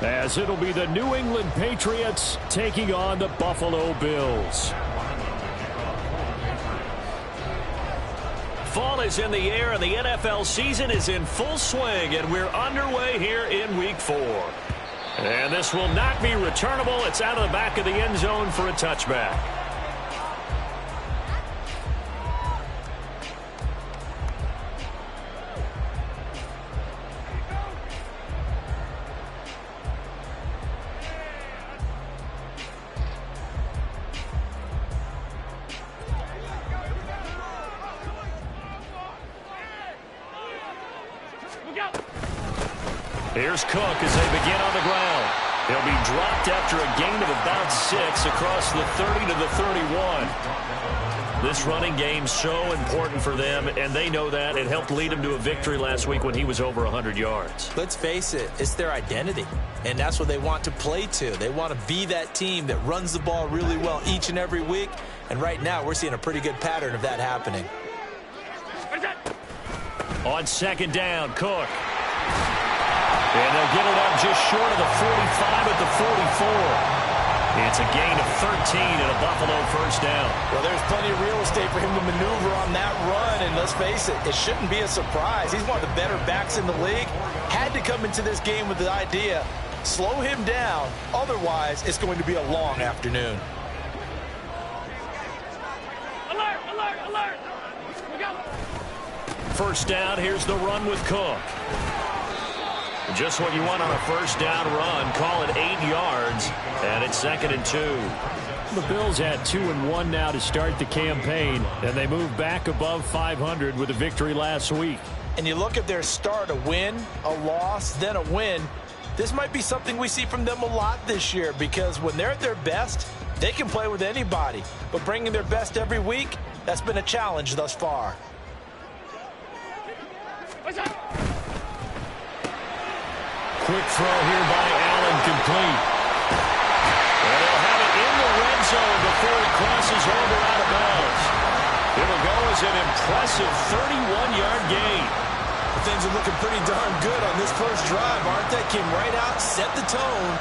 as it'll be the New England Patriots taking on the Buffalo Bills. Fall is in the air, and the NFL season is in full swing, and we're underway here in Week 4. And this will not be returnable. It's out of the back of the end zone for a touchback. Here's Cook as they begin on the ground. He'll be dropped after a gain of about 6 across the 30 to the 31. This running game's so important for them, and they know that. It helped lead them to a victory last week when he was over 100 yards. Let's face it, it's their identity, and that's what they want to play to. They want to be that team that runs the ball really well each and every week, and right now we're seeing a pretty good pattern of that happening. On second down, Cook. And they'll get it up just short of the 45 at the 44. It's a gain of 13 and a Buffalo first down. Well, there's plenty of real estate for him to maneuver on that run, and let's face it, it shouldn't be a surprise. He's one of the better backs in the league. Had to come into this game with the idea, slow him down, otherwise it's going to be a long afternoon. Alert, alert, alert! We go. First down, here's the run with Cook. Just what you want on a first down run. Call it 8 yards, and it's 2nd and 2. The Bills had 2-1 now to start the campaign, and they move back above 500 with a victory last week. And you look at their start, a win, a loss, then a win. This might be something we see from them a lot this year, because when they're at their best, they can play with anybody. But bringing their best every week, that's been a challenge thus far. Quick throw here by Allen, complete. And they'll have it in the red zone before it crosses over out of bounds. It'll go as an impressive 31-yard gain. Things are looking pretty darn good on this first drive, aren't they? Came right out, set the tone,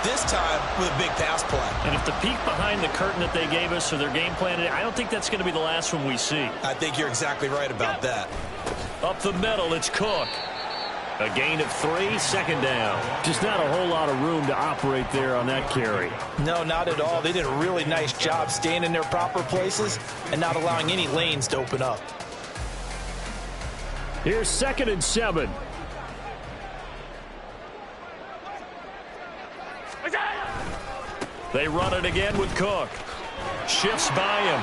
this time with a big pass play. And if the peek behind the curtain that they gave us for their game plan, I don't think that's going to be the last one we see. I think you're exactly right about that. Up the middle, it's Cook. A gain of 3, second down. Just not a whole lot of room to operate there on that carry. No, not at all. They did a really nice job staying in their proper places and not allowing any lanes to open up. Here's 2nd and 7. They run it again with Cook. Shifts by him.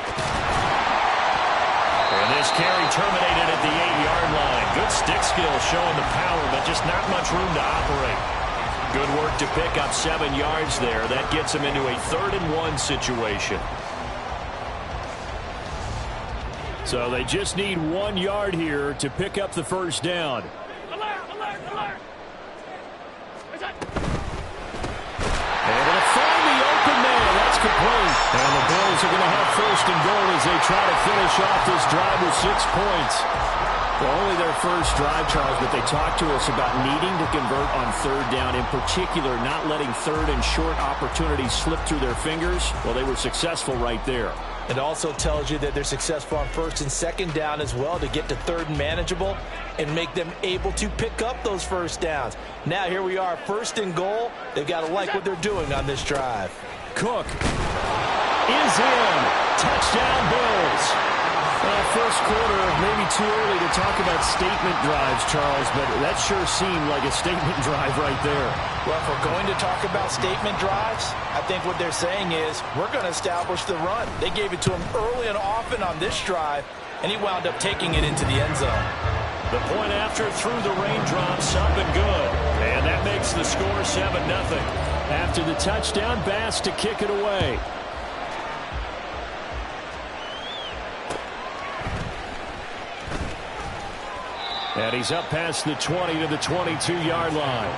And this carry terminated at the 8-yard line. Good stick skill showing the power, but just not much room to operate. Good work to pick up 7 yards there. That gets him into a 3rd and 1 situation. So they just need 1 yard here to pick up the first down. Alert, alert, alert. Able to find the open man. That's complete. And the Bills are going to have 1st and goal as they try to finish off this drive with 6 points. Well, only their first drive, Charles, but they talked to us about needing to convert on 3rd down, in particular not letting 3rd and short opportunities slip through their fingers. Well, they were successful right there. It also tells you that they're successful on 1st and 2nd down as well to get to 3rd and manageable and make them able to pick up those first downs. Now here we are, 1st and goal. They've got to like what they're doing on this drive. Cook is in. Touchdown, Bills. First quarter, maybe too early to talk about statement drives, Charles, but that sure seemed like a statement drive right there. Well, if we're going to talk about statement drives, I think what they're saying is we're going to establish the run. They gave it to him early and often on this drive, and he wound up taking it into the end zone. The point after through the raindrops, up and good. And that makes the score 7-0. After the touchdown, Bass to kick it away. And he's up past the 20 to the 22-yard line.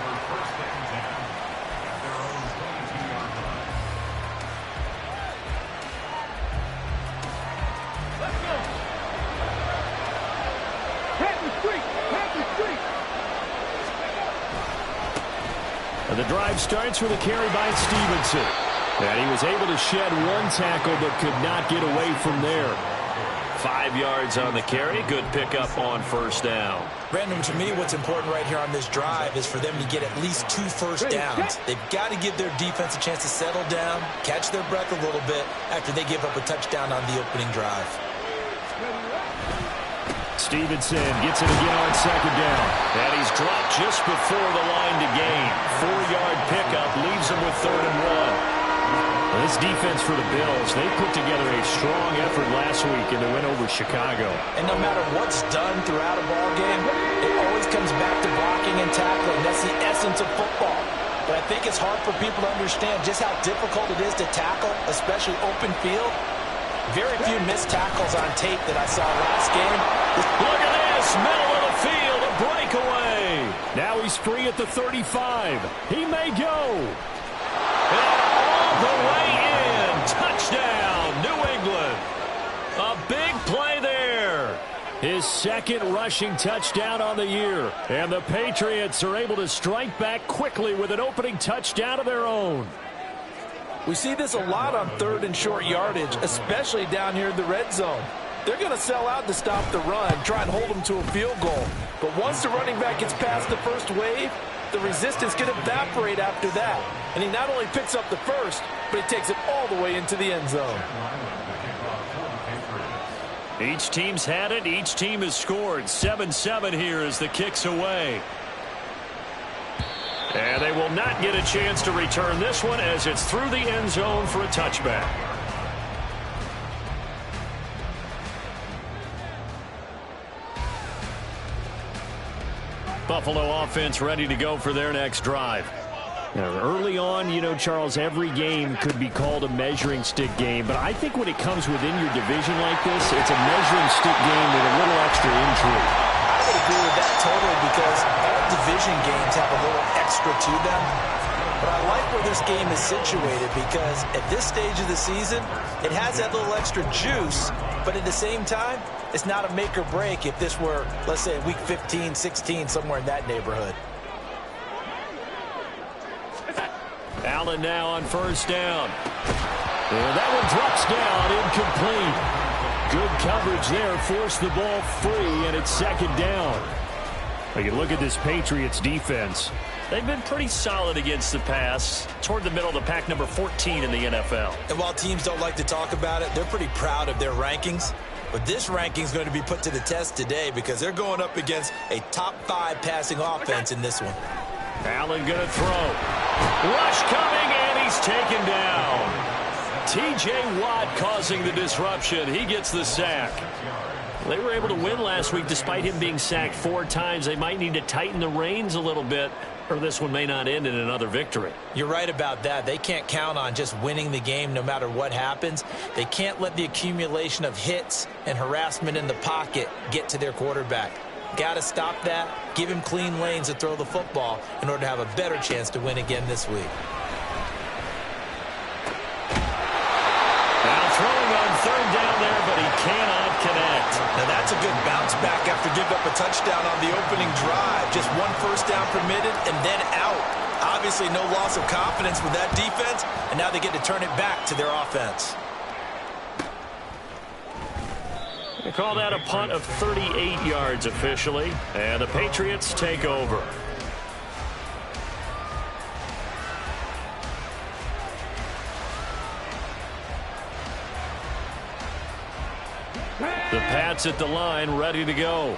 The drive drive starts with a carry by Stevenson. And he was able to shed one tackle but could not get away from there. 5 yards on the carry. Good pickup on first down. Brandon, to me, what's important right here on this drive is for them to get at least 2 first downs. They've got to give their defense a chance to settle down, catch their breath a little bit after they give up a touchdown on the opening drive. Stevenson gets it again on second down. And he's dropped just before the line to gain. 4-yard pickup leaves him with 3rd and 1. This defense for the Bills, they put together a strong effort last week in the win over Chicago. And no matter what's done throughout a ball game, it always comes back to blocking and tackling. That's the essence of football. But I think it's hard for people to understand just how difficult it is to tackle, especially open field. Very few missed tackles on tape that I saw last game. Look at this, middle of the field, a breakaway. Now he's free at the 35. He may go. And all the way in. Touchdown, New England. A big play there. His 2nd rushing touchdown on the year. And the Patriots are able to strike back quickly with an opening touchdown of their own. We see this a lot on 3rd and short yardage, especially down here in the red zone. They're going to sell out to stop the run, try and hold them to a field goal. But once the running back gets past the first wave, the resistance can evaporate after that. And he not only picks up the first, but he takes it all the way into the end zone. Each team's had it. Each team has scored. 7-7 here as the kick's away. And they will not get a chance to return this one as it's through the end zone for a touchback. Buffalo offense ready to go for their next drive. Now, early on, you know, Charles, every game could be called a measuring stick game. But I think when it comes within your division like this, it's a measuring stick game with a little extra intrigue. I would agree with that totally because all division games have a little extra to them. But I like where this game is situated because at this stage of the season, it has that little extra juice. But at the same time, it's not a make or break if this were, let's say, week 15, 16, somewhere in that neighborhood. Allen now on first down. And that one drops down, incomplete. Good coverage there, forced the ball free, and it's 2nd down. You look at this Patriots defense. They've been pretty solid against the pass, toward the middle of the pack, number 14 in the NFL. And while teams don't like to talk about it, they're pretty proud of their rankings. But this ranking is going to be put to the test today because they're going up against a top 5 passing offense in this one. Allen going to throw. Rush coming, and he's taken down. T.J. Watt causing the disruption. He gets the sack. They were able to win last week despite him being sacked 4 times. They might need to tighten the reins a little bit, or this one may not end in another victory. You're right about that. They can't count on just winning the game no matter what happens. They can't let the accumulation of hits and harassment in the pocket get to their quarterback. Got to stop that, give him clean lanes to throw the football in order to have a better chance to win again this week. Now throwing on 3rd down there, but he cannot connect. Now that's a good bounce back after giving up a touchdown on the opening drive. Just 1 first down permitted and then out. Obviously no loss of confidence with that defense, and now they get to turn it back to their offense. They call that a punt of 38 yards officially, and the Patriots take over. The Pats at the line, ready to go.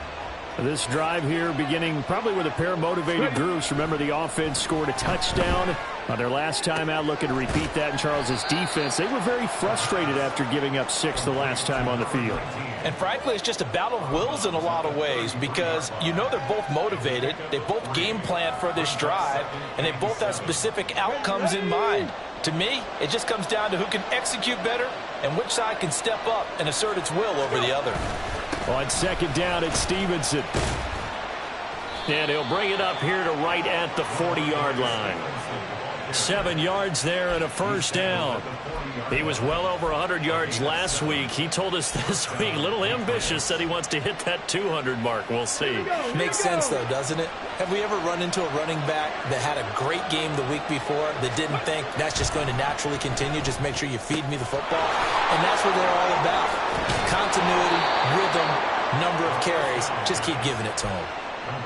This drive here beginning probably with a pair of motivated groups. Remember, the offense scored a touchdown on their last time out, looking to repeat that in Charles's defense. They were very frustrated after giving up 6 the last time on the field. And frankly, it's just a battle of wills in a lot of ways because you know they're both motivated. They both game plan for this drive, and they both have specific outcomes in mind. To me, it just comes down to who can execute better and which side can step up and assert its will over the other. On 2nd down, it's Stevenson. And he'll bring it up here to right at the 40-yard line. 7 yards there and a first down. He was well over 100 yards last week. He told us this week, a little ambitious, said he wants to hit that 200 mark. We'll see. Makes sense, though, doesn't it? Have we ever run into a running back that had a great game the week before that didn't think that's just going to naturally continue? Just make sure you feed me the football. And that's what they're all about. Continuity, rhythm, number of carries. Just keep giving it to them.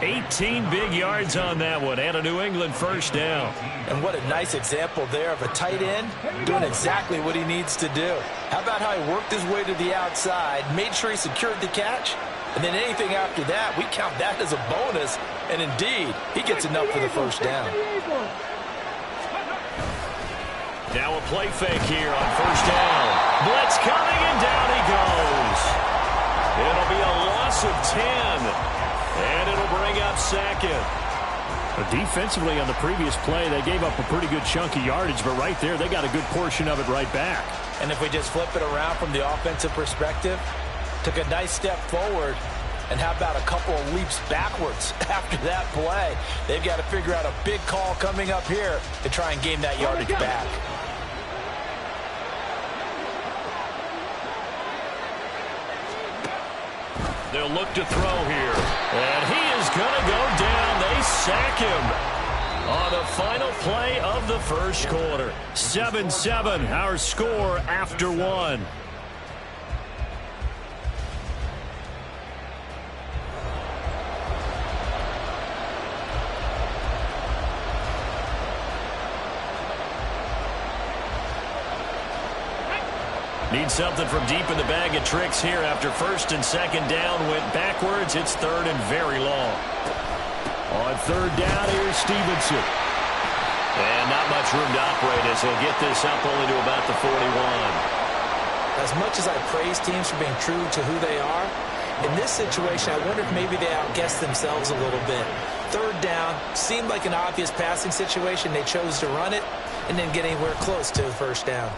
18 big yards on that one, and a New England first down. And what a nice example there of a tight end doing exactly what he needs to do. How about how he worked his way to the outside, made sure he secured the catch, and then anything after that, we count that as a bonus. And indeed, he gets enough for the first down. Now a play fake here on first down. Blitz coming, and down he goes. It'll be a loss of 10. And it'll bring up second. Defensively on the previous play, they gave up a pretty good chunk of yardage, but right there, they got a good portion of it right back. And if we just flip it around from the offensive perspective, took a nice step forward, and how about a couple of leaps backwards after that play? They've got to figure out a big call coming up here to try and gain that yardage back. They'll look to throw here. And he is going to go down. They sack him on the final play of the first quarter. 7-7, our score after one. Need something from deep in the bag of tricks here after first and second down went backwards. It's third and very long. On third down, here's Stevenson. And not much room to operate as he'll get this up only to about the 41. As much as I praise teams for being true to who they are, in this situation, I wonder if maybe they outguessed themselves a little bit. Third down seemed like an obvious passing situation. They chose to run it and didn't get anywhere close to the first down.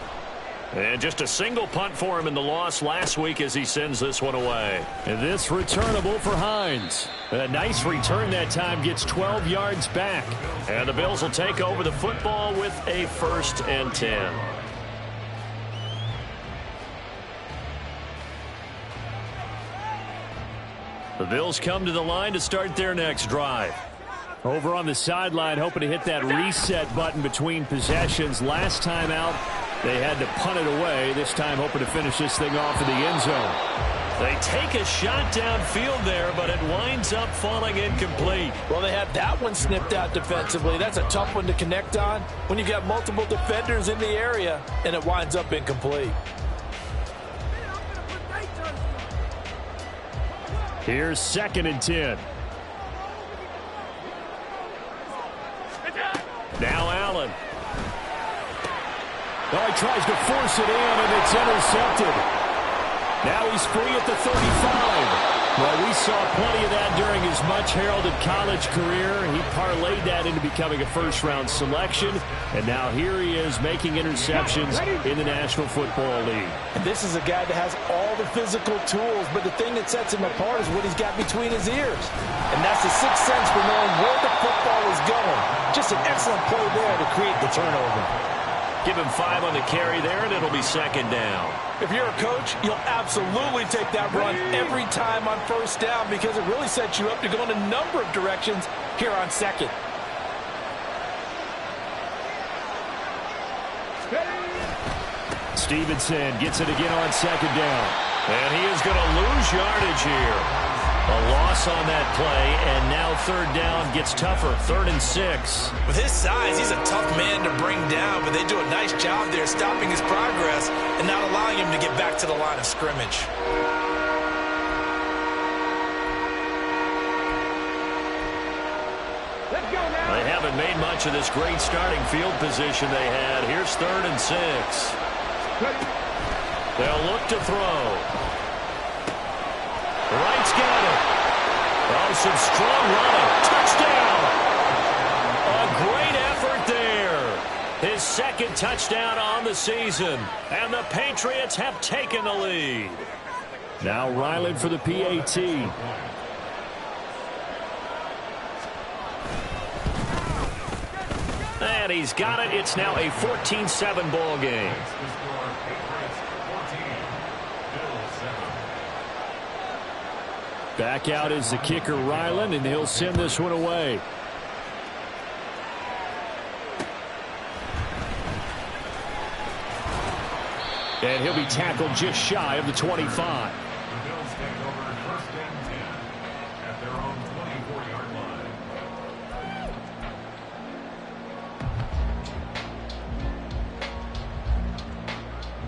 And just a single punt for him in the loss last week as he sends this one away. And this returnable for Hines. A nice return that time, gets 12 yards back. And the Bills will take over the football with a 1st and 10. The Bills come to the line to start their next drive. Over on the sideline, hoping to hit that reset button between possessions. Last time out, they had to punt it away. This time hoping to finish this thing off in the end zone. They take a shot downfield there, but it winds up falling incomplete. Well, they had that one snipped out defensively. That's a tough one to connect on when you've got multiple defenders in the area, and it winds up incomplete. Here's 2nd and 10. Now Allen. Oh, he tries to force it in, and it's intercepted. Now he's free at the 35. Well, we saw plenty of that during his much-heralded college career. He parlayed that into becoming a first-round selection, and now here he is making interceptions in the National Football League. And this is a guy that has all the physical tools, but the thing that sets him apart is what he's got between his ears. And that's the sixth sense for knowing where the football is going. Just an excellent play there to create the turnover. Give him 5 on the carry there, and it'll be 2nd down. If you're a coach, you'll absolutely take that run every time on first down because it really sets you up to go in a number of directions here on 2nd. Stevenson gets it again on 2nd down. And he is going to lose yardage here. A loss on that play, and now 3rd down gets tougher, 3rd and 6. With his size, he's a tough man to bring down, but they do a nice job there stopping his progress and not allowing him to get back to the line of scrimmage. They haven't made much of this great starting field position they had. Here's 3rd and 6. They'll look to throw. Wright's got it. Oh, some strong running. Touchdown. A great effort there. His 2nd touchdown on the season. And the Patriots have taken the lead. Now Ryland for the PAT. And he's got it. It's now a 14-7 ball game. Back out is the kicker, Ryland, and he'll send this one away. And he'll be tackled just shy of the 25. The Bills take over first and 10 at their own 24-yard line.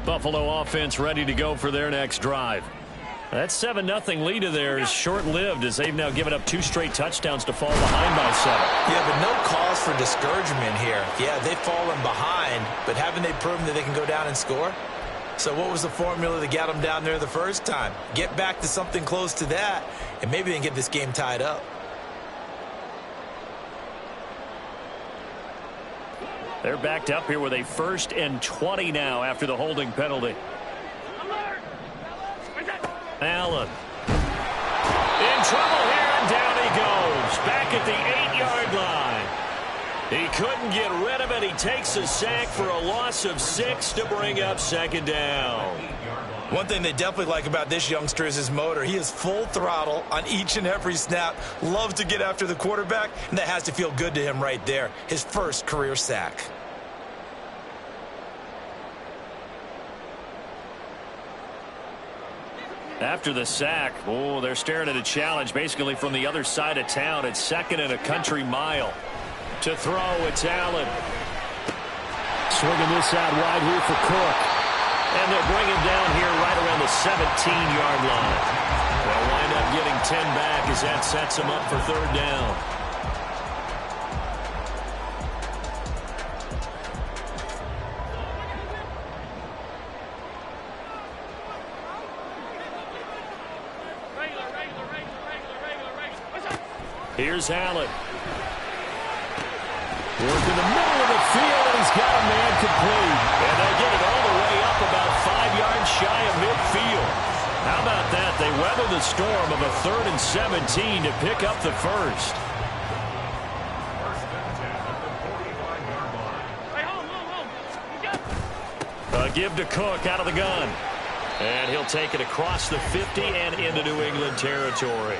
Buffalo offense ready to go for their next drive. That 7-0 lead of theirs short-lived as they've now given up 2 straight touchdowns to fall behind by 7. Yeah, but no cause for discouragement here. Yeah, they've fallen behind, but haven't they proven that they can go down and score? So what was the formula that got them down there the first time? Get back to something close to that, and maybe they can get this game tied up. They're backed up here with a 1st and 20 now after the holding penalty. Allen. In trouble here, and down he goes. Back at the 8-yard line. He couldn't get rid of it. He takes a sack for a loss of 6 to bring up 2nd down. One thing they definitely like about this youngster is his motor. He is full throttle on each and every snap. Loves to get after the quarterback, and that has to feel good to him right there. His first career sack. After the sack, oh, they're staring at a challenge basically from the other side of town. It's 2nd and a country mile. To throw, it's Allen. Swinging this out wide here for Cook. And they'll bring him down here right around the 17-yard line. They'll wind up getting 10 back as that sets him up for 3rd down. Here's Allen. Working the middle of the field, and he's got a man complete. And they get it all the way up about 5 yards shy of midfield. How about that? They weather the storm of a 3rd and 17 to pick up the first. First and 10 at the 45-yard line. A give to Cook out of the gun. And he'll take it across the 50 and into New England territory.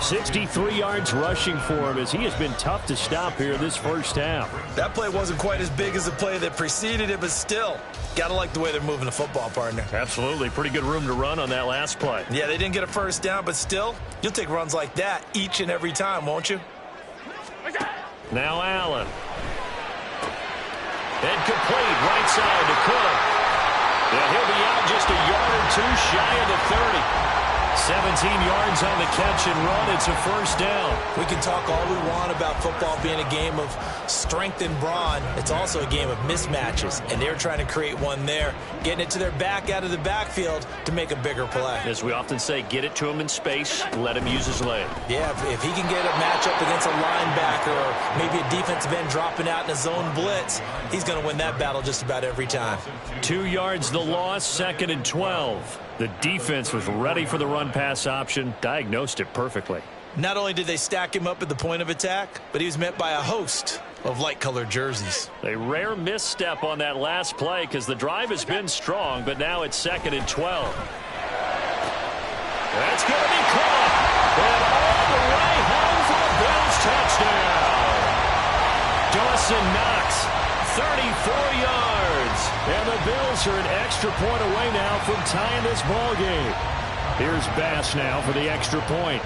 63 yards rushing for him as he has been tough to stop here this first half. That play wasn't quite as big as the play that preceded it, but still, got to like the way they're moving the football, partner. Absolutely. Pretty good room to run on that last play. Yeah, they didn't get a first down, but still, you'll take runs like that each and every time, won't you? Now Allen. And complete right side to Cook. And he'll be out just a yard or 2 shy of the 30. 17 yards on the catch and run. It's a first down. We can talk all we want about football being a game of strength and brawn. It's also a game of mismatches, and they're trying to create one there, getting it to their back out of the backfield to make a bigger play. As we often say, get it to him in space, let him use his leg. Yeah, if he can get a matchup against a linebacker or maybe a defensive end dropping out in a zone blitz, he's going to win that battle just about every time. 2 yards the loss, 2nd and 12. The defense was ready for the run-pass option, diagnosed it perfectly. Not only did they stack him up at the point of attack, but he was met by a host of light-colored jerseys. A rare misstep on that last play because the drive has been strong, but now it's 2nd and 12. That's going to be caught. And all the way home for the Bills touchdown. Dawson Knox, 34 yards. And the Bills are an extra point away now from tying this ball game. Here's Bass now for the extra point.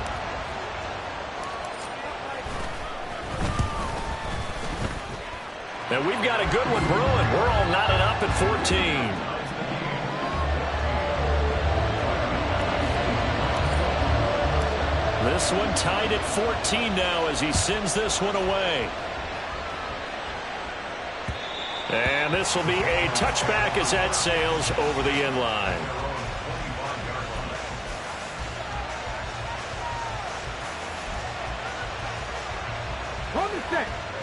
And we've got a good one brewing. We're all knotted up at 14. This one tied at 14 now as he sends this one away. And this will be a touchback as that sails over the end line.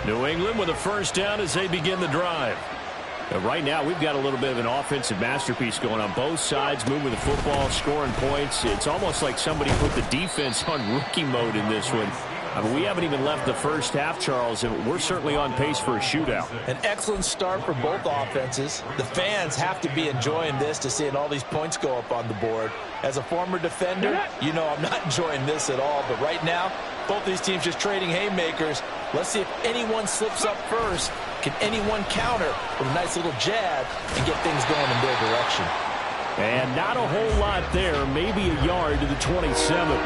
New England with a first down as they begin the drive. Right now, we've got a little bit of an offensive masterpiece going on both sides, moving the football, scoring points. It's almost like somebody put the defense on rookie mode in this one. I mean, we haven't even left the first half, Charles, and we're certainly on pace for a shootout. An excellent start for both offenses. The fans have to be enjoying this to seeing all these points go up on the board. As a former defender, you know I'm not enjoying this at all. But right now, both these teams just trading haymakers. Let's see if anyone slips up first. Can anyone counter with a nice little jab and get things going in their direction? And not a whole lot there, maybe a yard to the 27.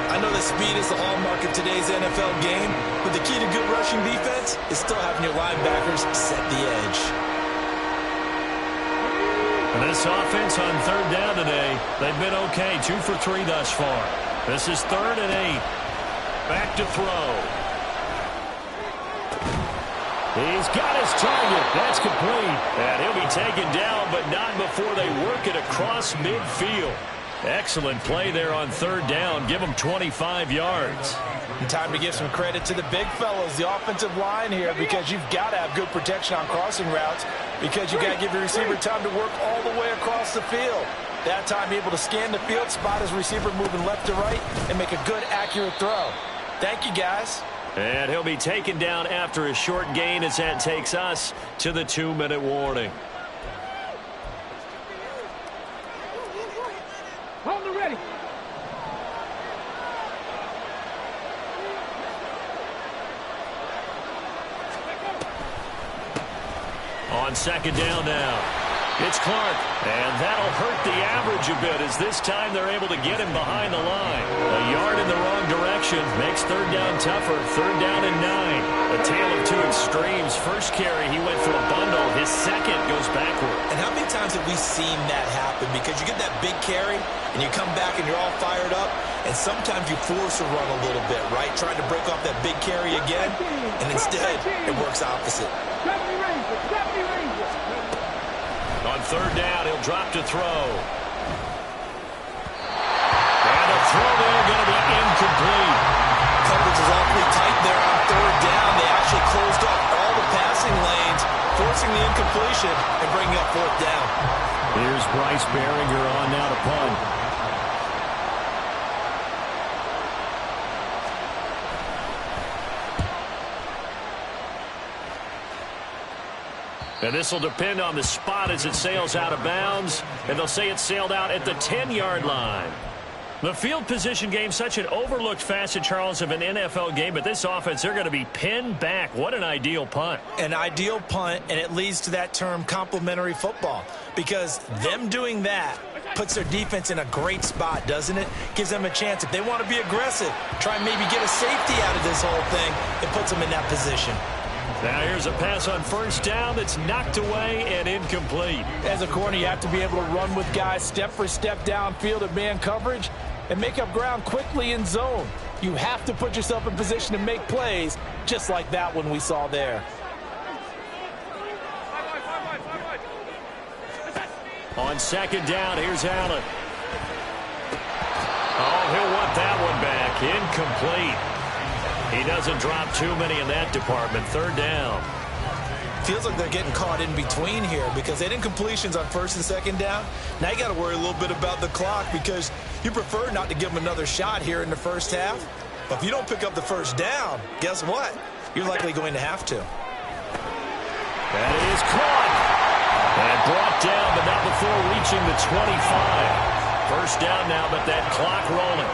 I know that speed is the hallmark of today's NFL game, but the key to good rushing defense is still having your linebackers set the edge. And this offense on third down today, they've been okay, 2 for 3 thus far. This is 3rd and 8. Back to throw. He's got his target. That's complete. And he'll be taken down, but not before they work it across midfield. Excellent play there on third down. Give them 25 yards. And time to give some credit to the big fellows, the offensive line here, because you've got to have good protection on crossing routes, because you've got to give your receiver time to work all the way across the field. That time able to scan the field, spot his receiver moving left to right, and make a good, accurate throw. Thank you, guys. And he'll be taken down after a short gain as that takes us to the 2-minute warning. Hold it ready. On second down now. It's Clark, and that'll hurt the average a bit as this time they're able to get him behind the line. A yard in the wrong direction makes third down tougher. 3rd down and 9. A tale of two extremes. First carry, he went for a bundle. His second goes backward. And how many times have we seen that happen? Because you get that big carry, and you come back and you're all fired up, and sometimes you force a run a little bit, right? Trying to break off that big carry again, and instead it works opposite. On third down, he'll drop to throw. And a throw there going to be incomplete. Coverage is awfully tight there on third down. They actually closed off all the passing lanes, forcing the incompletion and bringing up 4th down. Here's Bryce Behringer on now to punt. And this will depend on the spot as it sails out of bounds. And they'll say it sailed out at the 10-yard line. The field position game, such an overlooked facet, Charles, of an NFL game. But this offense, they're going to be pinned back. What an ideal punt. An ideal punt, and it leads to that term complementary football. Because them doing that puts their defense in a great spot, doesn't it? Gives them a chance. If they want to be aggressive, try and maybe get a safety out of this whole thing, it puts them in that position. Now here's a pass on first down that's knocked away and incomplete. As a corner, you have to be able to run with guys step for step downfield of man coverage and make up ground quickly in zone. You have to put yourself in position to make plays, just like that one we saw there. On second down, here's Allen. Oh, he'll want that one back. Incomplete. He doesn't drop too many in that department. 3rd down. Feels like they're getting caught in between here because they did incompletions on 1st and 2nd down. Now you got to worry a little bit about the clock because you prefer not to give them another shot here in the first half. But if you don't pick up the 1st down, guess what? You're likely going to have to. That is caught. And brought down, but not before reaching the 25. 1st down now, but that clock rolling.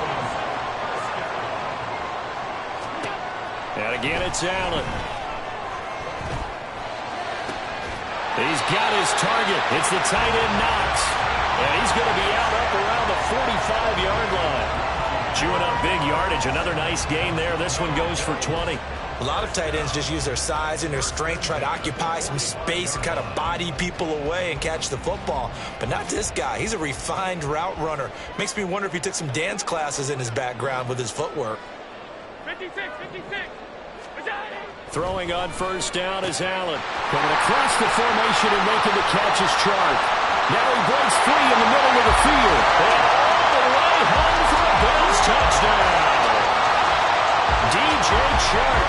And again, it's Allen. He's got his target. It's the tight end Knox. And he's going to be out up around the 45-yard line. Chewing up big yardage. Another nice gain there. This one goes for 20. A lot of tight ends just use their size and their strength, try to occupy some space and kind of body people away and catch the football. But not this guy. He's a refined route runner. Makes me wonder if he took some dance classes in his background with his footwork. 56. Throwing on 1st down is Allen. Coming across the formation and making the catch is Chark. Now he breaks free in the middle of the field. And all the way home for a Bills touchdown. DJ Chark,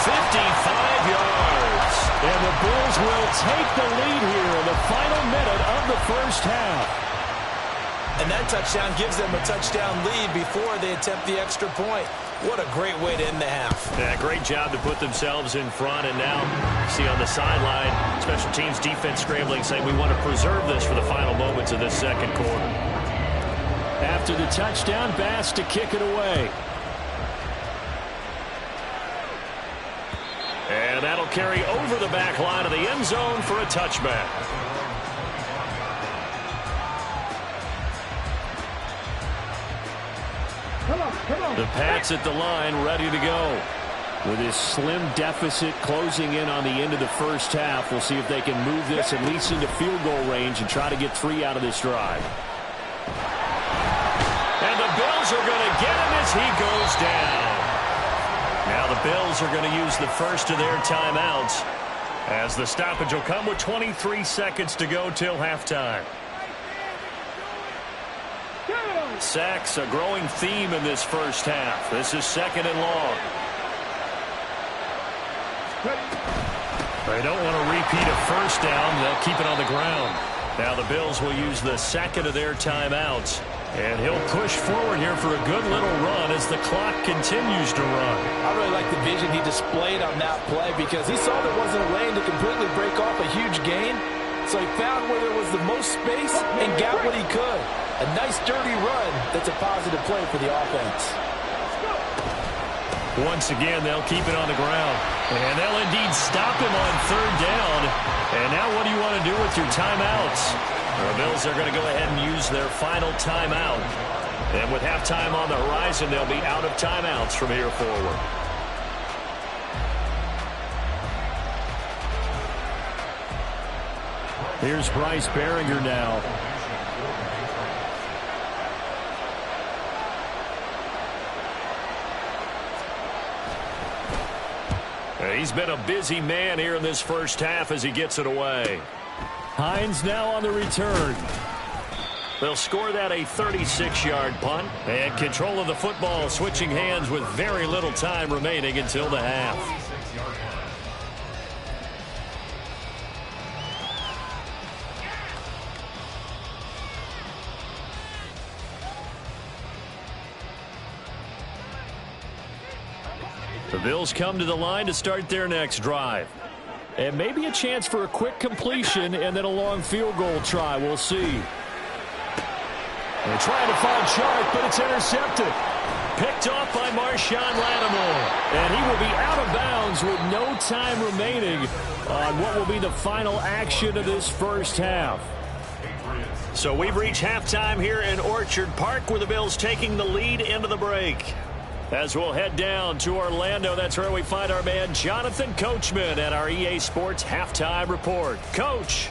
55 yards. And the Bills will take the lead here in the final minute of the first half. And that touchdown gives them a touchdown lead before they attempt the extra point. What a great way to end the half. Yeah, great job to put themselves in front. And now, see on the sideline, special teams defense scrambling, saying we want to preserve this for the final moments of this second quarter. After the touchdown, Bass to kick it away. And that'll carry over the back line of the end zone for a touchback. The Pats at the line, ready to go. With his slim deficit closing in on the end of the first half, we'll see if they can move this at least into field goal range and try to get 3 out of this drive. And the Bills are going to get him as he goes down. Now the Bills are going to use the first of their timeouts as the stoppage will come with 23 seconds to go till halftime. Sacks, a growing theme in this first half. This is 2nd and long. They don't want to repeat a first down. They'll keep it on the ground. Now the Bills will use the second of their timeouts. And he'll push forward here for a good little run as the clock continues to run. I really like the vision he displayed on that play because he saw there wasn't a lane to completely break off a huge gain. So he found where there was the most space and got what he could. A nice dirty run that's a positive play for the offense. Once again, they'll keep it on the ground. And they'll indeed stop him on 3rd down. And now what do you want to do with your timeouts? The Bills are going to go ahead and use their final timeout. And with halftime on the horizon, they'll be out of timeouts from here forward. Here's Bryce Behringer now. He's been a busy man here in this first half as he gets it away. Hines now on the return. They'll score that a 36-yard punt. And control of the football switching hands with very little time remaining until the half. The Bills come to the line to start their next drive. And maybe a chance for a quick completion and then a long field goal try. We'll see. They're trying to find Chark, but it's intercepted. Picked off by Marshawn Lattimore. And he will be out of bounds with no time remaining on what will be the final action of this first half. So we've reached halftime here in Orchard Park with the Bills taking the lead into the break. As we'll head down to Orlando, that's where we find our man Jonathan Coachman at our EA Sports Halftime Report. Coach.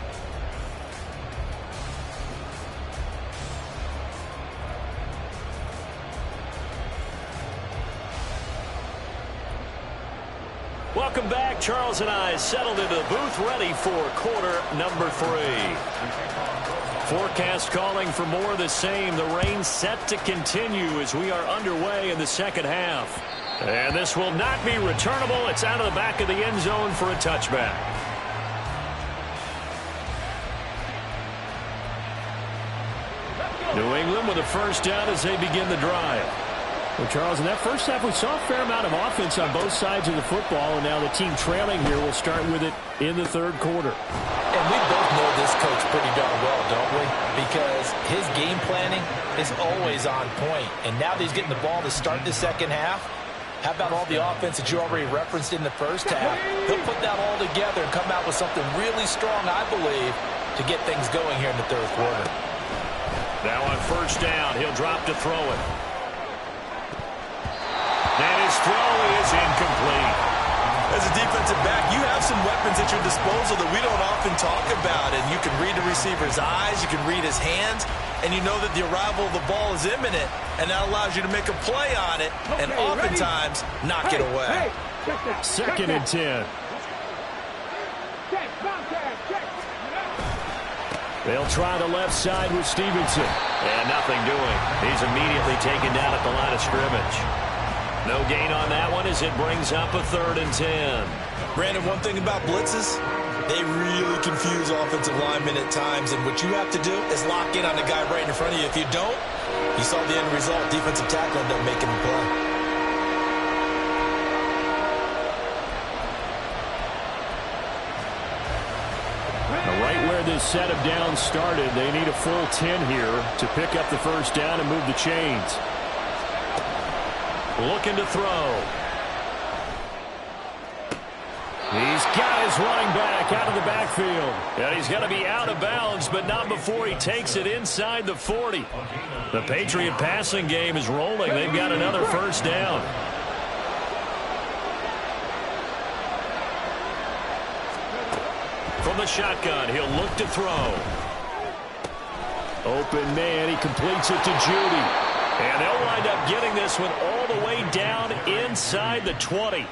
Welcome back. Charles and I settled into the booth ready for quarter number 3. Forecast calling for more of the same. The rain set to continue as we are underway in the second half. And this will not be returnable. It's out of the back of the end zone for a touchback. New England with a first down as they begin the drive. Well, Charles, in that first half, we saw a fair amount of offense on both sides of the football, and now the team trailing here will start with it in the third quarter. And we both know this coach pretty darn well, don't we? Because his game planning is always on point. And now that he's getting the ball to start the second half, how about all the offense that you already referenced in the first half? He'll put that all together and come out with something really strong, I believe, to get things going here in the third quarter. Now on first down, he'll drop to throw it. And his throw is incomplete. As a defensive back, you have some weapons at your disposal that we don't often talk about. And you can read the receiver's eyes, you can read his hands, and you know that the arrival of the ball is imminent, and that allows you to make a play on it, and oftentimes knock it away. Second and 10. They'll try the left side with Stevenson. And nothing doing. He's immediately taken down at the line of scrimmage. No gain on that one as it brings up a 3rd and 10. Brandon, one thing about blitzes, they really confuse offensive linemen at times, and what you have to do is lock in on the guy right in front of you. If you don't, you saw the end result. Defensive tackle ended up making the play. where this set of downs started. They need a full 10 here to pick up the first down and move the chains. Looking to throw. He's got his running back out of the backfield. And he's going to be out of bounds, but not before he takes it inside the 40. The Patriot passing game is rolling. They've got another first down. From the shotgun, he'll look to throw. Open man, he completes it to Judy. And they'll wind up getting this one all the way down inside the 20.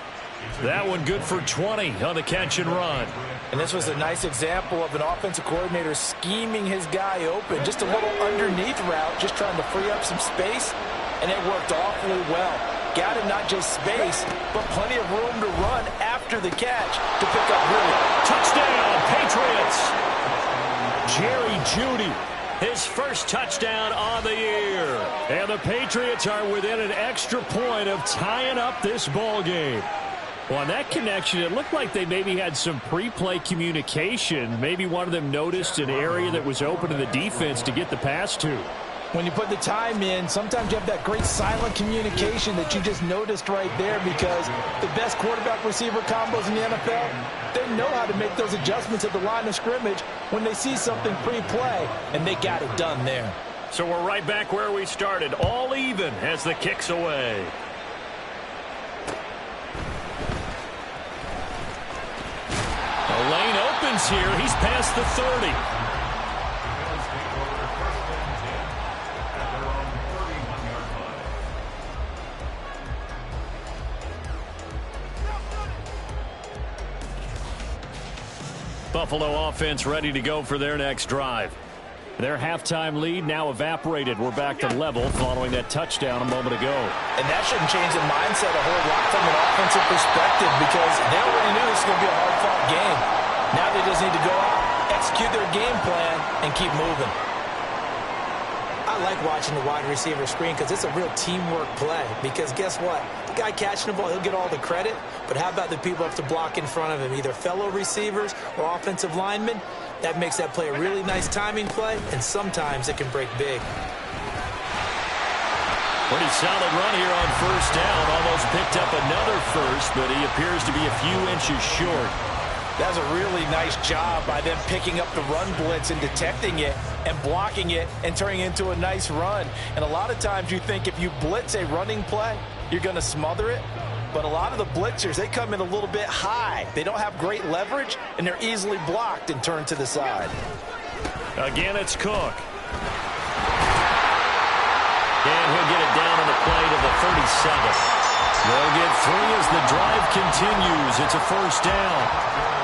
That one good for 20 on the catch and run. And this was a nice example of an offensive coordinator scheming his guy open. Just a little underneath route, just trying to free up some space, and it worked awfully well. Got him not just space, but plenty of room to run after the catch to pick up really. Touchdown, Patriots! Jerry Jeudy. His first touchdown on the year. And the Patriots are within an extra point of tying up this ball game. Well, on that connection, it looked like they maybe had some pre-play communication. Maybe one of them noticed an area that was open to the defense to get the pass to. When you put the time in, sometimes you have that great silent communication that you just noticed right there, because the best quarterback-receiver combos in the NFL, they know how to make those adjustments at the line of scrimmage when they see something pre-play, and they got it done there. So we're right back where we started, all even as the kick's away. The lane opens here. He's past the 30. Buffalo offense ready to go for their next drive. Their halftime lead now evaporated. We're back to level following that touchdown a moment ago. And that shouldn't change the mindset a whole lot from an offensive perspective, because they already knew this was going to be a hard-fought game. Now they just need to go out, execute their game plan, and keep moving. I like watching the wide receiver screen because it's a real teamwork play. Because guess what? The guy catching the ball, he'll get all the credit. But how about the people who have to block in front of him, either fellow receivers or offensive linemen? That makes that play a really nice timing play, and sometimes it can break big. Pretty solid run here on first down. Almost picked up another first, but he appears to be a few inches short. That was a really nice job by them picking up the run blitz and detecting it and blocking it and turning it into a nice run. And a lot of times you think if you blitz a running play, you're going to smother it. But a lot of the blitzers, they come in a little bit high. They don't have great leverage, and they're easily blocked and turned to the side. Again, it's Cook. And he'll get it down on the play to the 37. They'll get 3 as the drive continues. It's a first down.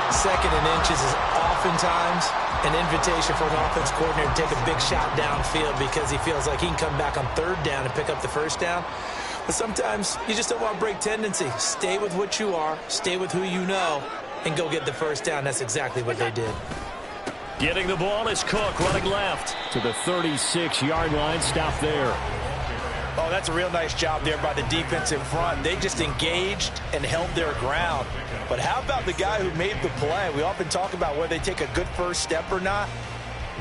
Second and inches is oftentimes an invitation for an offense coordinator to take a big shot downfield because he feels like he can come back on third down and pick up the first down. But sometimes you just don't want to break tendency. Stay with what you are, stay with who you know, and go get the first down. That's exactly what they did. Getting the ball is Cook running left. To the 36-yard line, stop there. Oh, that's a real nice job there by the defense in front. They just engaged and held their ground. But how about the guy who made the play? We often talk about whether they take a good first step or not.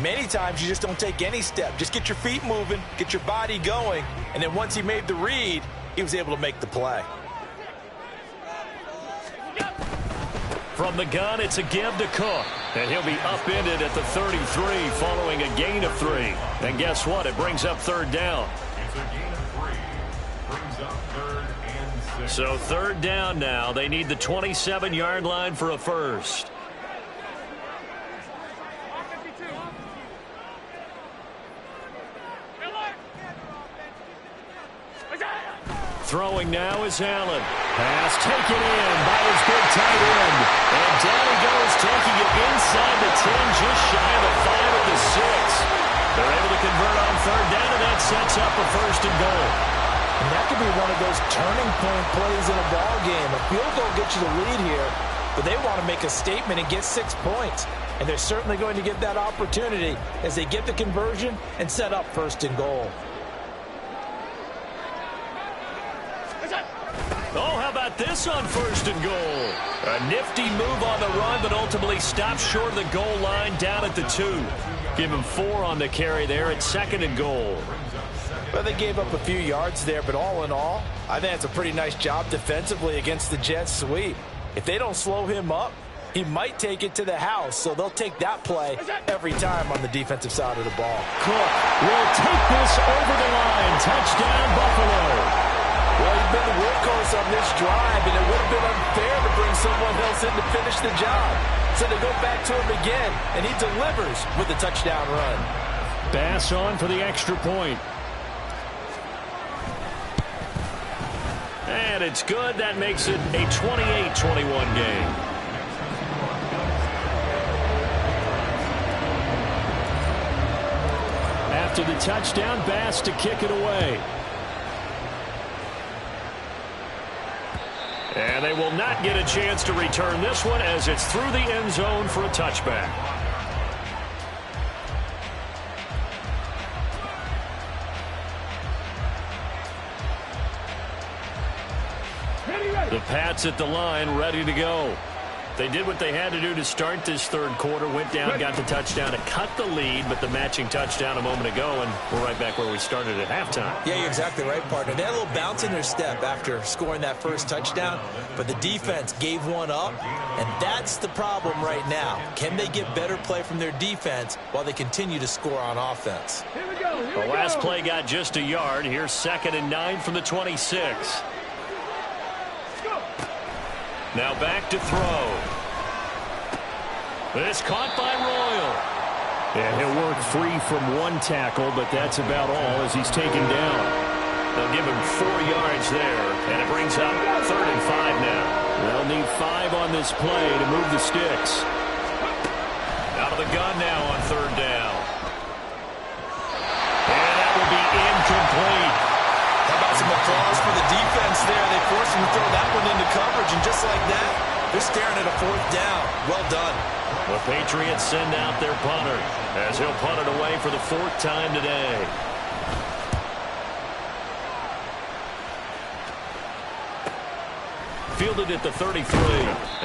Many times you just don't take any step. Just get your feet moving, get your body going, and then once he made the read, he was able to make the play. From the gun, it's a give to Cook. And he'll be upended at the 33 following a gain of 3. And guess what? It brings up third down. It's a gain of 3. Brings up 3rd and 6. So third down now. They need the 27-yard line for a first. Throwing now is Allen. Pass taken in by his big tight end. And down he goes, taking it inside the 10, just shy of the 5 at the 6. They're able to convert on third down, and that sets up a first and goal. And that could be one of those turning point plays in a ball game. A field goal gets you the lead here, but they want to make a statement and get 6 points. And they're certainly going to get that opportunity as they get the conversion and set up first and goal. Oh, how about this on 1st and goal? A nifty move on the run, but ultimately stops short of the goal line down at the 2. Give him 4 on the carry there at 2nd and goal. Well, they gave up a few yards there, but all in all, I think it's a pretty nice job defensively against the Jets sweep. If they don't slow him up, he might take it to the house, so they'll take that play every time on the defensive side of the ball. Cook will take this over the line. Touchdown, Buffalo. Well, he's been the workhorse on this drive, and it would have been unfair to bring someone else in to finish the job. So they go back to him again, and he delivers with a touchdown run. Bass on for the extra point. And it's good. That makes it a 28-21 game. After the touchdown, Bass to kick it away. And they will not get a chance to return this one as it's through the end zone for a touchback. The Pats at the line, ready to go. They did what they had to do to start this 3rd quarter. Went down, got the touchdown to cut the lead, but the matching touchdown a moment ago, and we're right back where we started at halftime. Yeah, you're exactly right, partner. They had a little bounce in their step after scoring that first touchdown, but the defense gave one up, and that's the problem right now. Can they get better play from their defense while they continue to score on offense? Here we go. The last play got just a yard. Here's 2nd and 9 from the 26. Now back to throw. This caught by Royal. And he'll work free from one tackle, but that's about all as he's taken down. They'll give him 4 yards there, and it brings up 3rd and 5 now. They'll need 5 on this play to move the sticks. Out of the gun now on 3rd down. And that will be incomplete. How about some applause for the defense there? They forced him to throw that one into coverage, and just like that, they're staring at a 4th down. Well done. The Patriots send out their punter as he'll punt it away for the 4th time today. Fielded at the 33,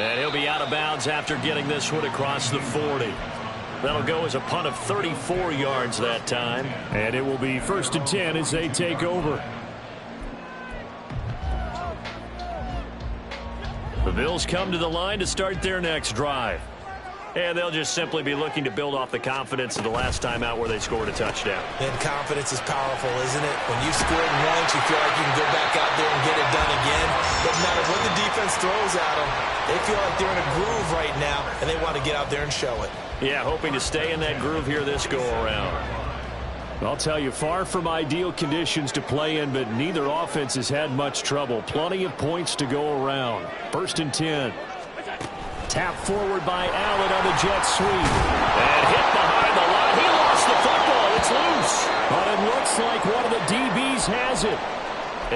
and he'll be out of bounds after getting this one across the 40. That'll go as a punt of 34 yards that time. And it will be 1st and 10 as they take over. The Bills come to the line to start their next drive. And they'll just simply be looking to build off the confidence of the last time out where they scored a touchdown. And confidence is powerful, isn't it? When you scored once, you feel like you can go back out there and get it done again. Doesn't matter what the defense throws at them. They feel like they're in a groove right now, and they want to get out there and show it. Yeah, hoping to stay in that groove here this go-around. I'll tell you, far from ideal conditions to play in, but neither offense has had much trouble. Plenty of points to go around. 1st and 10. Tap forward by Allen on the jet sweep. And hit behind the line. He lost the football. It's loose. But it looks like one of the DBs has it.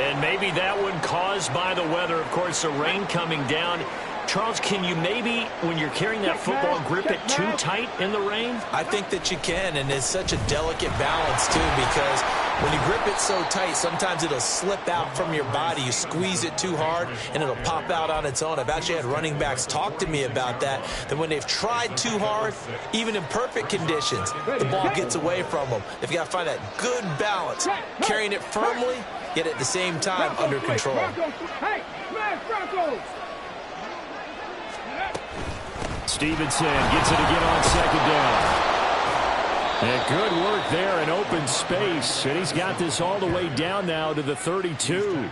And maybe that one caused by the weather. Of course, the rain coming down. Charles, can you maybe, when you're carrying that football, grip it too tight in the rain? I think that you can, and it's such a delicate balance, too, because when you grip it so tight, sometimes it'll slip out from your body. You squeeze it too hard, and it'll pop out on its own. I've actually had running backs talk to me about that when they've tried too hard, even in perfect conditions, the ball gets away from them. They've got to find that good balance, carrying it firmly, yet at the same time under control. Hey, smash Broncos! Stevenson gets it again on 2nd down. And good work there in open space. And he's got this all the way down now to the 32.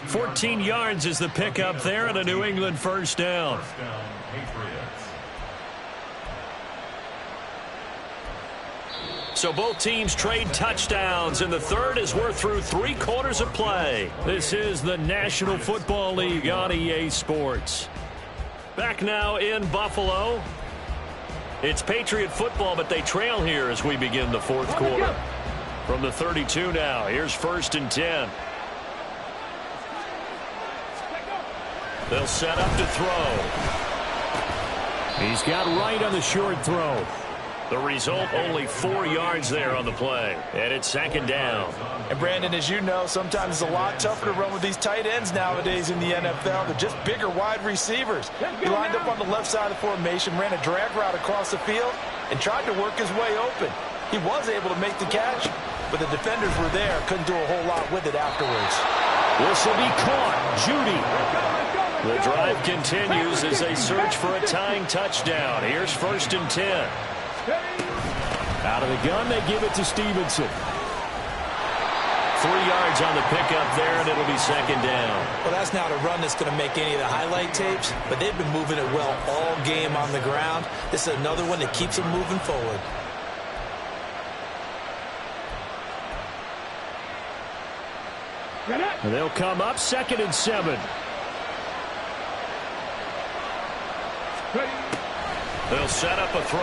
14 yards is the pickup there and a New England 1st down. So both teams trade touchdowns, and the 3rd as we're through 3 quarters of play. This is the National Football League on EA Sports. Back now in Buffalo. It's Patriot football, but they trail here as we begin the 4th quarter. From the 32 now, here's 1st and 10. They'll set up to throw. He's got right on the short throw. The result, only 4 yards there on the play. And it's second down. And Brandon, as you know, sometimes it's a lot tougher to run with these tight ends nowadays in the NFL. They're just bigger wide receivers. He lined up on the left side of the formation, ran a drag route across the field, and tried to work his way open. He was able to make the catch, but the defenders were there. Couldn't do a whole lot with it afterwards. This will be caught. Judy. The drive continues as they search for a tying touchdown. Here's 1st and 10. Out of the gun, they give it to Stevenson. 3 yards on the pickup there, and it'll be second down. Well, that's not a run that's going to make any of the highlight tapes, but they've been moving it well all game on the ground. This is another one that keeps them moving forward. And they'll come up 2nd and 7. They'll set up a throw.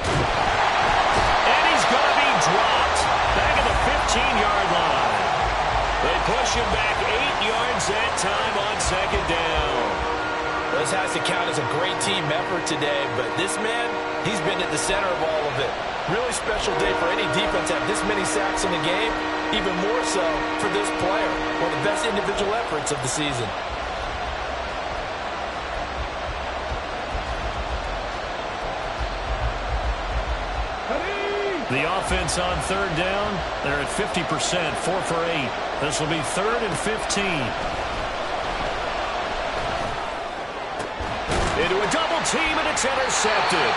And he's going to be dropped back at the 15-yard line. They push him back 8 yards that time on second down. This has to count as a great team effort today, but this man, he's been at the center of all of it. Really special day for any defense to have this many sacks in the game, even more so for this player. One of the best individual efforts of the season. The offense on 3rd down, they're at 50%, 4 for 8. This will be 3rd and 15. Into a double team, and it's intercepted.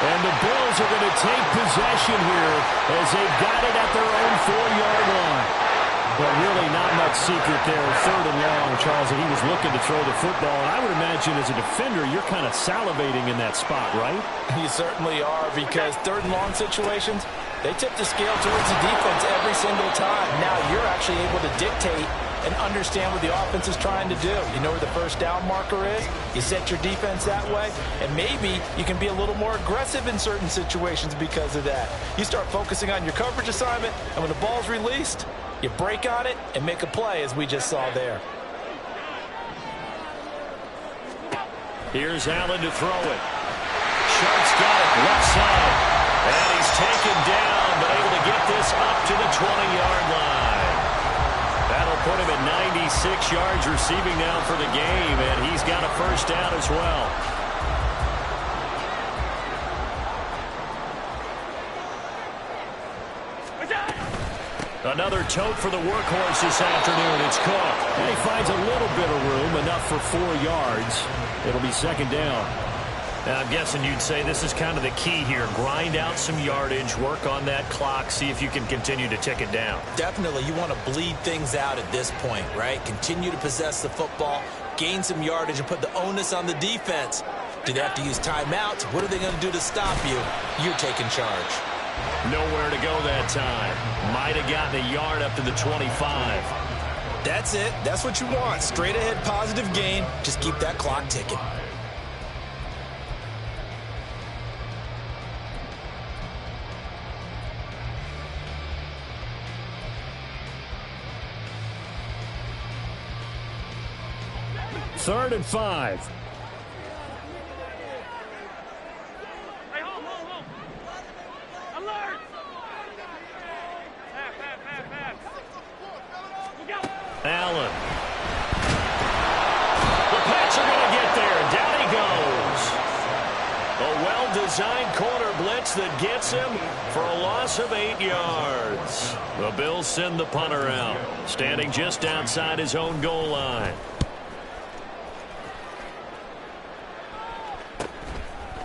And the Bills are going to take possession here as they've got it at their own 4-yard line. But really not much secret there. 3rd and long, Charles, and he was looking to throw the football. And I would imagine as a defender, you're kind of salivating in that spot, right? You certainly are, because 3rd and long situations, they tip the scale towards the defense every single time. Now you're actually able to dictate and understand what the offense is trying to do. You know where the first down marker is. You set your defense that way, and maybe you can be a little more aggressive in certain situations because of that. You start focusing on your coverage assignment, and when the ball's released, you break on it and make a play, as we just saw there. Here's Allen to throw it. Sharp's got it left side. And he's taken down, but able to get this up to the 20-yard line. That'll put him at 96 yards receiving now for the game, and he's got a first down as well. Another tote for the workhorse this afternoon. It's Cook. And he finds a little bit of room, enough for 4 yards. It'll be second down. Now, I'm guessing you'd say this is kind of the key here. Grind out some yardage, work on that clock, see if you can continue to tick it down. Definitely, you want to bleed things out at this point, right? Continue to possess the football, gain some yardage, and put the onus on the defense. Do they have to use timeouts? What are they going to do to stop you? You're taking charge. Nowhere to go that time. Might have gotten a yard up to the 25. That's it. That's what you want. Straight ahead positive gain. Just keep that clock ticking. Third and 5. Allen. The Pats are going to get there. Down he goes. A well-designed corner blitz that gets him for a loss of 8 yards. The Bills send the punter out, standing just outside his own goal line.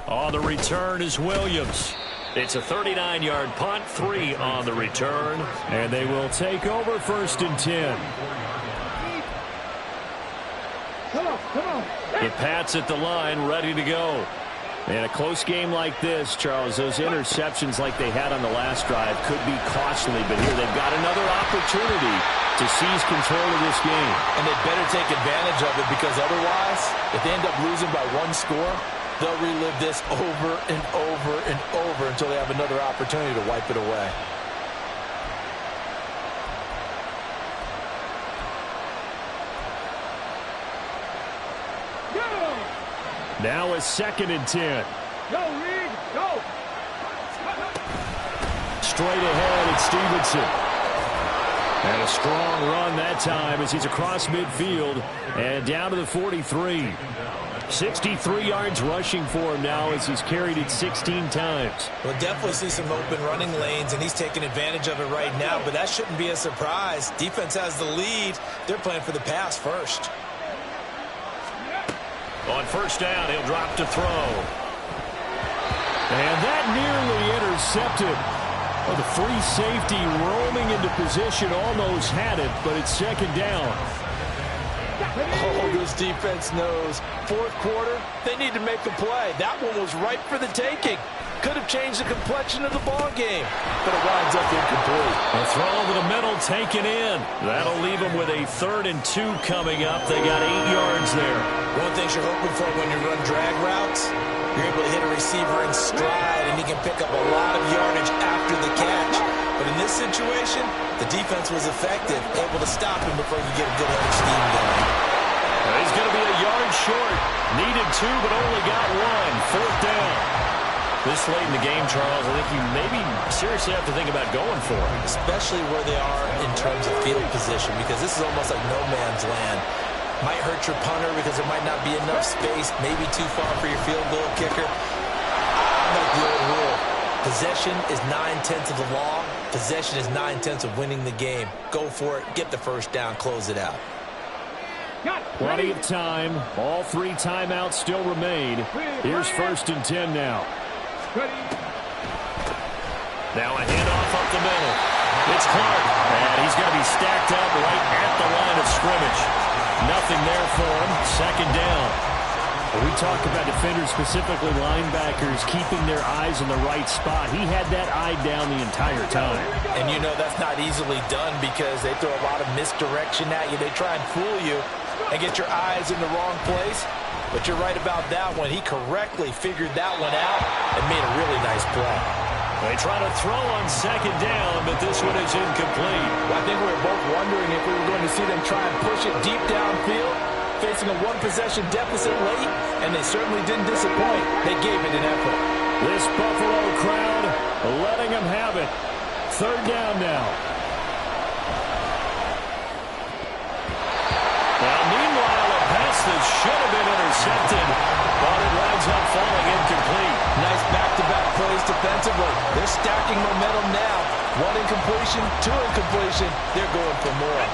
On the return is Williams. It's a 39-yard punt, 3 on the return. And they will take over 1st and 10. Come on. The Pats at the line, ready to go. In a close game like this, Charles, those interceptions like they had on the last drive could be costly, but here they've got another opportunity to seize control of this game. And they better take advantage of it, because otherwise, if they end up losing by 1 score, they'll relive this over and over and over until they have another opportunity to wipe it away. Now a 2nd and 10. Go, Reed, go. Straight ahead, it's Stevenson. And a strong run that time as he's across midfield and down to the 43. 63 yards rushing for him now as he's carried it 16 times. We'll definitely see some open running lanes, and he's taking advantage of it right now, but that shouldn't be a surprise. Defense has the lead. They're playing for the pass first. On first down, he'll drop to throw. And that nearly intercepted. Oh, the free safety roaming into position almost had it, but it's second down. Oh, this defense knows. Fourth quarter, they need to make a play. That one was ripe for the taking. Could have changed the complexion of the ball game, but it winds up incomplete. A throw over the middle taken in. That'll leave them with a 3rd and 2 coming up. They got 8 yards there. One thing you're hoping for when you run drag routes, you're able to hit a receiver in stride, and he can pick up a lot of yardage after the catch. But in this situation, the defense was effective, able to stop him before you get a good head of steam going. He's going to be a yard short. Needed 2, but only got 1. 4th down. This late in the game, Charles, I think you maybe seriously have to think about going for it. Especially where they are in terms of field position, because this is almost like no man's land. Might hurt your punter because there might not be enough space, maybe too far for your field goal kicker. I like the old rule. Possession is 9/10 of the law. Possession is 9/10 of winning the game. Go for it. Get the first down. Close it out. Plenty of time. All 3 timeouts still remain. Here's 1st and 10 now. Now a handoff up the middle. It's Clark. And he's going to be stacked up right at the line of scrimmage. Nothing there for him. Second down. We talk about defenders, specifically linebackers, keeping their eyes in the right spot. He had that eye down the entire time. And you know that's not easily done because they throw a lot of misdirection at you. They try and fool you and get your eyes in the wrong place. But you're right about that one. He correctly figured that one out and made a really nice play. They try to throw on second down, but this one is incomplete. Well, I think we were both wondering if we were going to see them try and push it deep downfield, facing a 1-possession deficit late, and they certainly didn't disappoint. They gave it an effort. This Buffalo crowd letting them have it. 3rd down now. Now, meanwhile, a pass that should have been intercepted, but it winds up falling incomplete. Nice back-to-back plays defensively. They're stacking momentum now. 1 incompletion, 2 incompletion. They're going for more.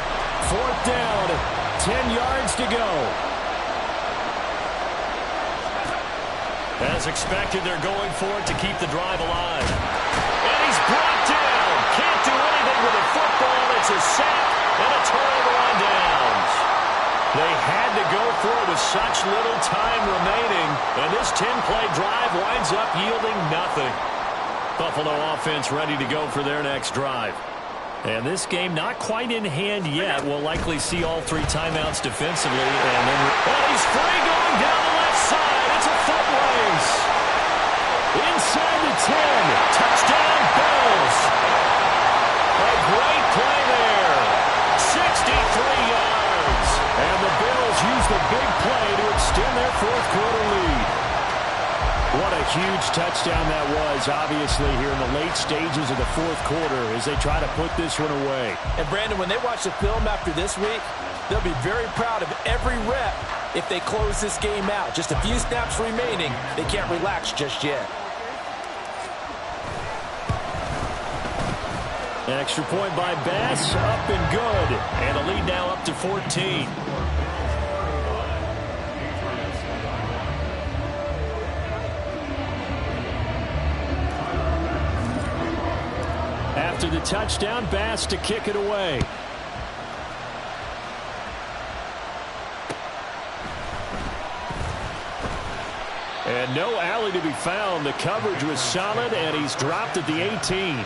4th down, 10 yards to go. As expected, they're going for it to keep the drive alive. And he's brought down. Can't do anything with a football. It's a sack and a turnover on downs. They had to go for it with such little time remaining, and this 10-play drive winds up yielding nothing. Buffalo offense ready to go for their next drive. And this game not quite in hand yet. We'll likely see all 3 timeouts defensively. And then he's free going down the left side. It's a foot race. Inside the 10. Touchdown, Bills. A great play there. 63 yards. And the Bills use the big play to extend their 4th quarter lead. What a huge touchdown that was, obviously, here in the late stages of the 4th quarter as they try to put this one away. And, Brandon, when they watch the film after this week, they'll be very proud of every rep if they close this game out. Just a few snaps remaining. They can't relax just yet. Extra point by Bass, up and good. And a lead now up to 14. After the touchdown, Bass to kick it away. And no alley to be found. The coverage was solid, and he's dropped at the 18.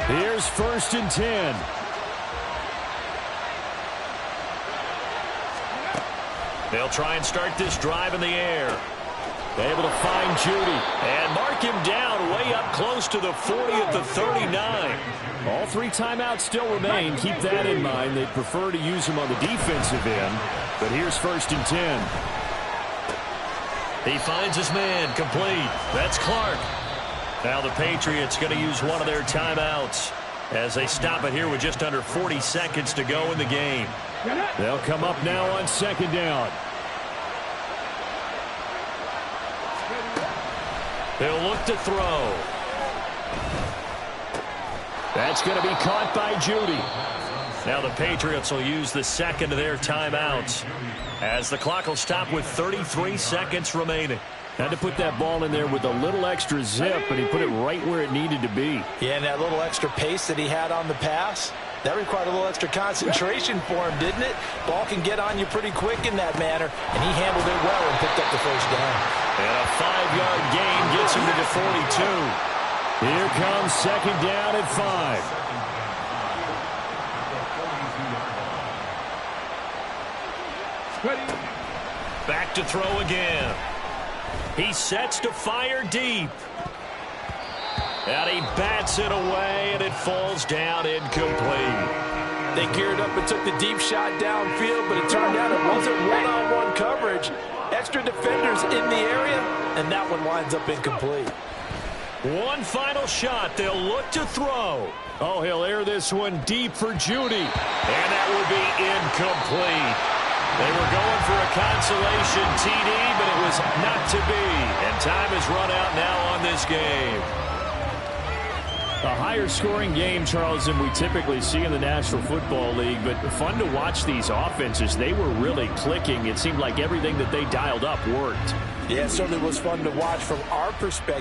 Here's 1st and 10. They'll try and start this drive in the air. Able to find Judy. And mark him down way up close to the 40 at the 39. All 3 timeouts still remain. Keep that in mind. They'd prefer to use them on the defensive end. But here's 1st and 10. He finds his man, complete. That's Clark. Now the Patriots going to use one of their timeouts as they stop it here with just under 40 seconds to go in the game. They'll come up now on 2nd down. They'll look to throw. That's going to be caught by Judy. Now the Patriots will use the 2nd of their timeouts as the clock will stop with 33 seconds remaining. Had to put that ball in there with a little extra zip, but he put it right where it needed to be. Yeah, and that little extra pace that he had on the pass, that required a little extra concentration for him, didn't it? Ball can get on you pretty quick in that manner, and he handled it well and picked up the 1st down. And a 5-yard gain gets him to the 42. Here comes 2nd down at 5. Back to throw again. He sets to fire deep. And he bats it away, and it falls down incomplete. They geared up and took the deep shot downfield, but it turned out it wasn't one-on-one coverage. Extra defenders in the area, and that one winds up incomplete. One final shot. They'll look to throw. Oh, he'll air this one deep for Judy. And that will be incomplete. They were going for a consolation TD, but it was not to be. And time is run out now on this game. A higher scoring game, Charles, than we typically see in the National Football League, but fun to watch these offenses. They were really clicking. It seemed like everything that they dialed up worked. Yeah, it certainly was fun to watch from our perspective.